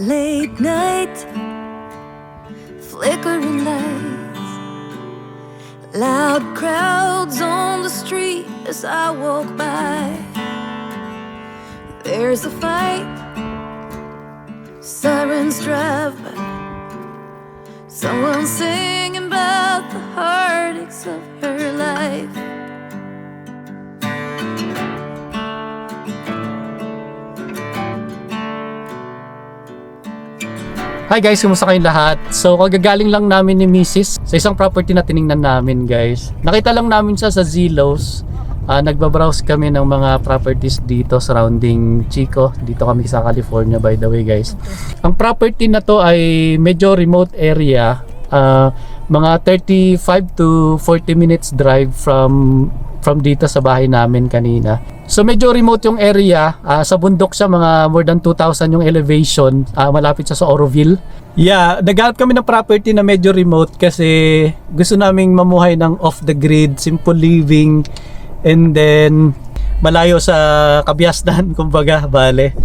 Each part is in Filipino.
Late night, flickering lights, loud crowds on the street as I walk by. There's a fight, sirens drive by, someone singing about the heartaches of her life. Hi guys, kumusta kayong lahat? So kagagaling lang namin ni Mrs. sa isang property na tiningnan namin guys. Nakita lang namin siya sa Zillows. Nagbabrowse kami ng mga properties dito surrounding Chico. Dito kami sa California by the way guys. Ang property na to ay medyo remote area. Mga 35 to 40 minutes drive from dito sa bahay namin kanina. So medyo remote yung area, sa bundok siya, mga more than 2,000 yung elevation, malapit siya sa Oroville. Yeah, naghanap kami ng property na medyo remote kasi gusto naming mamuhay ng off the grid, simple living, and then malayo sa kabiasnan kumbaga, bale.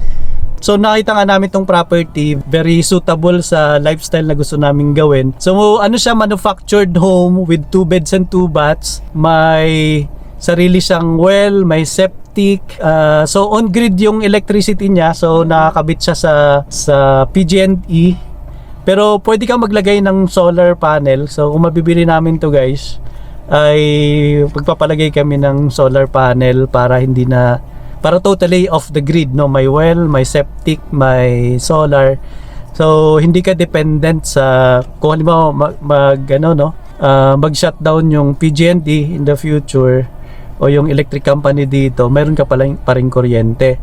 So nakita nga namin tong property, very suitable sa lifestyle na gusto naming gawin. So ano siya, manufactured home with 2 beds and 2 baths. May sarili siyang well, may septic. So on grid yung electricity niya. So nakakabit siya sa PG&E. Pero pwede kang maglagay ng solar panel. So kung mabibili namin to guys, ay pagpapalagay kami ng solar panel para totally off the grid, no? May well, may septic, may solar. So hindi ka dependent sa kung halimbawa mag-shutdown yung PG&E in the future o yung electric company dito, mayroon ka pa ring kuryente.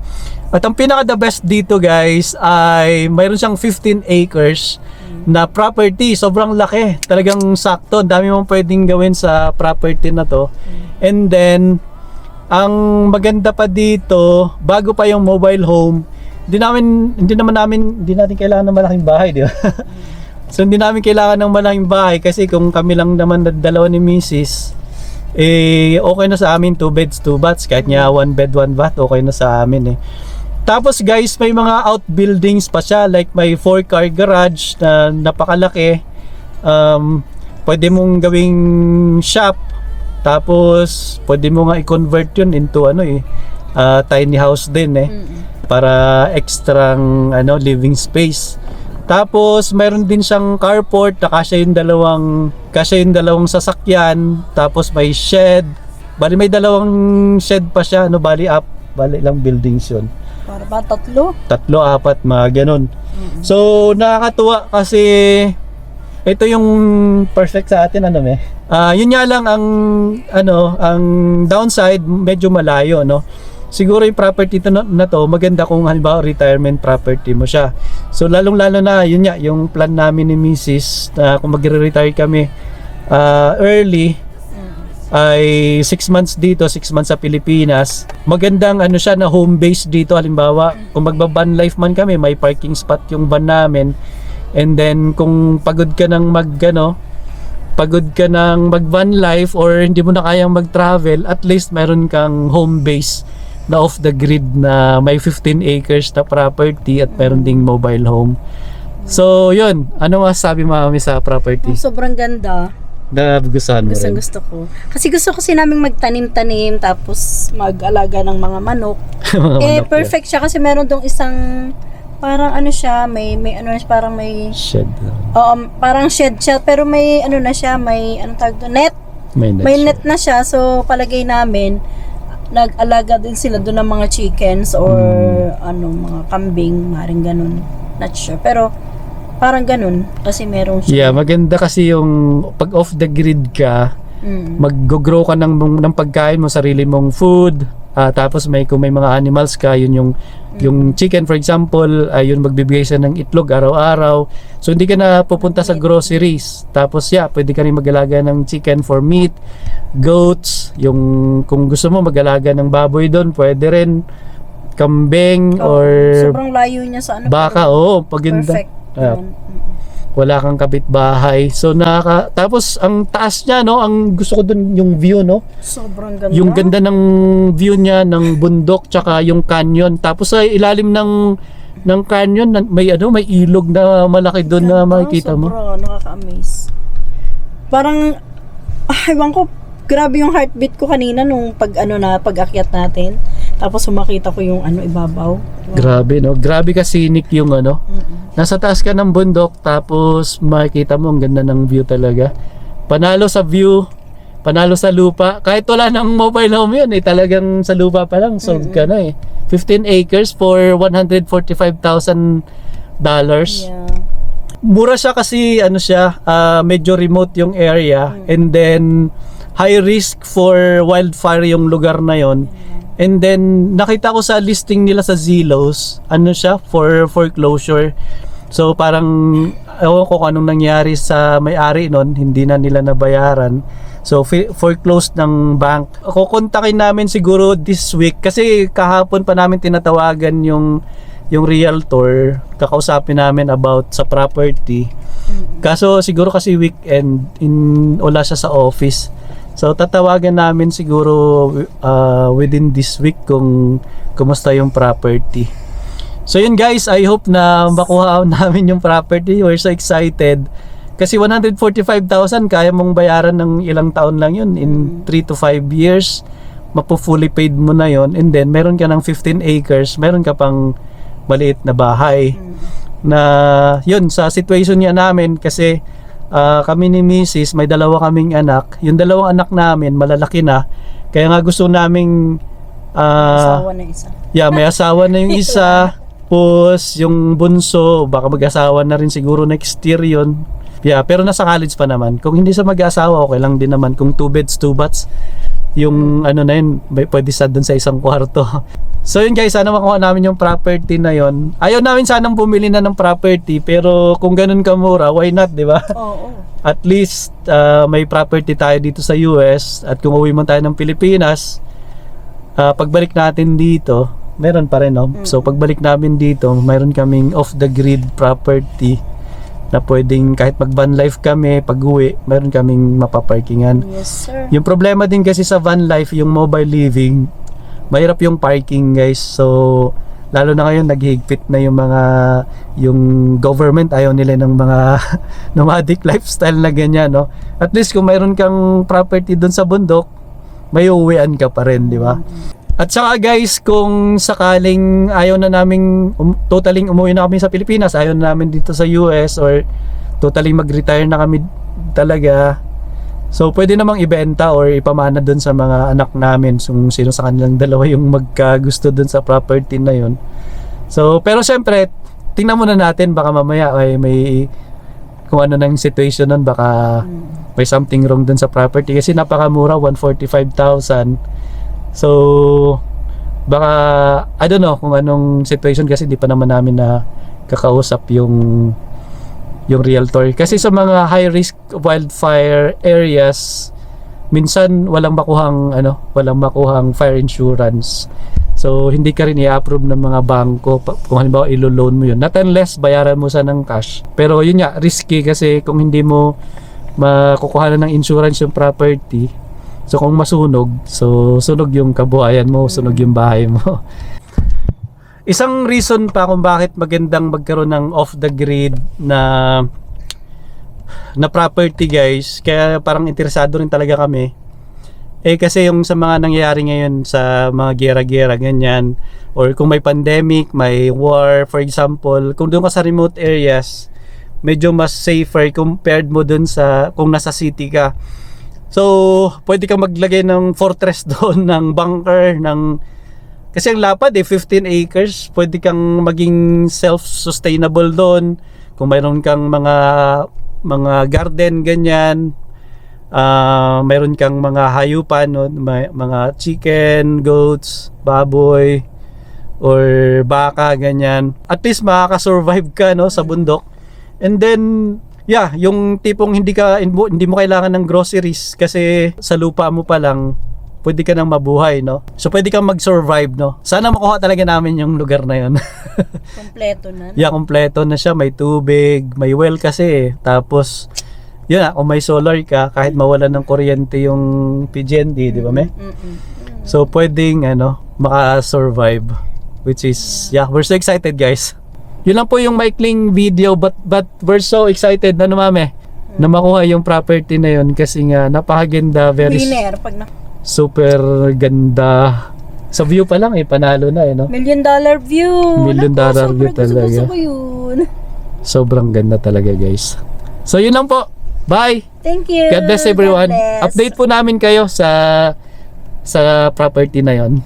At ang pinaka the best dito guys ay mayroon siyang 15 acres na property. Sobrang laki, talagang sakto. Dami mong pwedeng gawin sa property na to. And then ang maganda pa dito, bago pa yung mobile home, hindi natin kailangan ng malaking bahay, di ba? So hindi namin kailangan ng malaking bahay kasi kung kami lang naman dalawa ni Mrs. Okay na sa amin, 2 beds, 2 baths, kahit niya 1 bed, 1 bath, okay na sa amin eh. Tapos guys, may mga outbuildings pa siya, like may 4-car garage na napakalaki. Pwede mong gawing shop. Tapos pwede mo nga i-convert yun into tiny house din eh. Para extrang living space. Tapos mayroon din siyang carport, kasya yung dalawang sasakyan. Tapos may shed. Bali may dalawang shed pa siya, bali ilang buildings yun. Para ba 3? 3, 4, mga ganun. So nakakatuwa kasi ito yung perfect sa atin yun nga lang ang downside, medyo malayo, no. Siguro yung property na to maganda kung halimbawa retirement property mo siya. So lalong-lalo na yun nga yung plan namin ni Mrs. na kung magre-retire kami early ay 6 months dito, 6 months sa Pilipinas. Magandang siya na home base dito. Halimbawa kung magba-van life man kami, may parking spot yung van namin. And then kung pagod ka ng mag-van life or hindi mo na kayang mag-travel, at least meron kang home base na off the grid na may 15 acres na property at meron ding mobile home. So yun, ano masasabi Mami sa property? Sobrang ganda. Nagustuhan mo rin? Gusto ko. Kasi gusto naming magtanim-tanim tapos mag-alaga ng mga manok. Manok, perfect siya kasi meron dong isang parang may parang may shed. Parang shed siya pero may may tawag doon, net. May net na siya. So palagay namin nag-alaga din sila doon ng mga chickens or mga kambing, maring ganun. Not sure. Pero parang ganun kasi meron siya. Yeah, maganda kasi yung pag off the grid ka, mag-grow ka ng pagkain mo, sarili mong food. Tapos kung may mga animals ka, yun yung chicken for example, yun magbibigay siya ng itlog araw-araw. So hindi ka na pupunta sa groceries. Tapos pwede ka rin mag-alaga ng chicken for meat, goats, kung gusto mo mag-alaga ng baboy doon, pwede rin kambing or sobrang layo niya sa baka, paganda. Wala kang kapitbahay. So tapos ang taas niya, no, ang gusto ko dun yung view, no. Sobrang ganda. Yung ganda ng view niya ng bundok tsaka yung canyon. Tapos sa ilalim ng canyon may may ilog na malaki doon na makikita mo. Sobrang nakaka-amaze. Parang ewan ko, grabe yung heartbeat ko kanina nung pag-akyat natin. Tapos makita ko yung ibabaw. Wow. Grabe, no? Grabe ka scenic yung Nasa taas ka ng bundok, tapos makikita mo ang ganda ng view talaga. Panalo sa view, panalo sa lupa. Kahit wala ng mobile home yun, talagang sa lupa pa lang, sold ka na 15 acres for $145,000. Yeah. Mura siya kasi medyo remote yung area, and then high risk for wildfire yung lugar na yon. And then nakita ko sa listing nila sa Zillows, siya for foreclosure. So parang ewan ko kung anong nangyari sa may-ari nun, hindi na nila nabayaran. So foreclosed ng bank. Kukontakin namin siguro this week kasi kahapon pa namin tinatawagan yung realtor, kakausapin namin about sa property. Kaso siguro kasi weekend, wala siya sa office. So tatawagan namin siguro within this week kung kumusta yung property. So yun guys, I hope na makuha namin yung property. We're so excited. Kasi 145,000 kaya mong bayaran ng ilang taon lang yun. In 3 to 5 years, mapu-fully paid mo na yun. And then meron ka ng 15 acres, meron ka pang maliit na bahay. Na yun, sa situation niya namin kasi kami ni Mrs. may dalawa kaming anak. Yung dalawang anak namin malalaki na. Kaya nga gusto naming asawa na isa. Yeah, may asawa na yung isa. Tapos yung bunso, baka mag-asawa na rin siguro next year yun. Yeah, pero nasa college pa naman. Kung hindi sa mag-asawa, okay lang din naman. Kung 2 beds, 2 baths, yung na yun, pwede sa dun sa isang kwarto. So yun guys, sana makuha namin yung property na yun. Ayaw namin sanang bumili na ng property, pero kung ganun kamura, why not, di ba? Oo. At least may property tayo dito sa US, at kung uwi man tayo ng Pilipinas, pagbalik natin dito, meron pa rin, no? So pagbalik namin dito, mayroon kaming off the grid property na pwedeng kahit mag van life kami, pag uwi, meron kaming mapaparkingan. Yes, sir. Yung problema din kasi sa van life, yung mobile living, mahirap yung parking guys. So lalo na ngayon naghihigpit na yung government, ayaw nila ng mga nomadic lifestyle na ganyan, no? At least kung mayroon kang property doon sa bundok, may uuwian ka pa rin, di ba? At saka guys, kung sakaling ayaw na naming totaling umuwi na kami sa Pilipinas, ayaw na namin dito sa US, or totaling mag-retire na kami talaga, so pwede namang ibenta or ipamana dun sa mga anak namin, kung sino sa kanilang dalawa yung magkagusto dun sa property na yun. So pero syempre tingnan muna natin, baka mamaya ay may kung ano nang situation nun, baka may something wrong dun sa property kasi napakamura, 145,000. So baka I don't know kung anong situation kasi di pa naman namin na kakausap yung realtor. Kasi sa mga high risk wildfire areas, minsan walang makuhang fire insurance. So hindi ka rin i-approve ng mga bangko kung halimbawa ilo-loan mo yun. Not unless bayaran mo sa ng cash. Pero yun nga, risky kasi kung hindi mo makukuhanan ng insurance yung property. So kung masunog, so sunog yung kabuhayan mo, sunog yung bahay mo. Isang reason pa kung bakit magandang magkaroon ng off the grid na property guys, kaya parang interesado rin talaga kami. Kasi yung sa mga nangyayari ngayon sa mga gera-gera ganyan, or kung may pandemic, may war for example, kung doon ka sa remote areas, medyo mas safer compared mo doon sa kung nasa city ka. So pwede kang maglagay ng fortress doon, ng bunker, kasi ang lapad 15 acres, pwede kang maging self-sustainable doon. Kung mayroon kang mga garden ganyan, mayroon kang mga hayupan, no? Mga chicken, goats, baboy, or baka ganyan. At least makaka-survive ka, no, sa bundok. And then yeah, yung tipong hindi mo kailangan ng groceries kasi sa lupa mo pa lang pwede ka nang mabuhay, no? So pwede kang mag-survive, no? Sana makuha talaga namin yung lugar na yun. Kompleto na. Yeah, kompleto na siya. May tubig, may well kasi. Tapos, yun na, kung may solar ka, kahit mawalan ng kuryente yung PG&E, di ba, me? So pwedeng, maka-survive. Which is, yeah, we're so excited, guys. Yun lang po yung maikling video, but we're so excited, mame? Na makuha yung property na yun kasi nga napakaganda, very Winner pag super ganda. Sa view pa lang panalo na no? $1 million view. $1 million view talaga. Gusto ko yun. Sobrang ganda talaga, guys. So yun lang po. Bye. Thank you. God bless everyone. God bless. Update po namin kayo sa property na yon.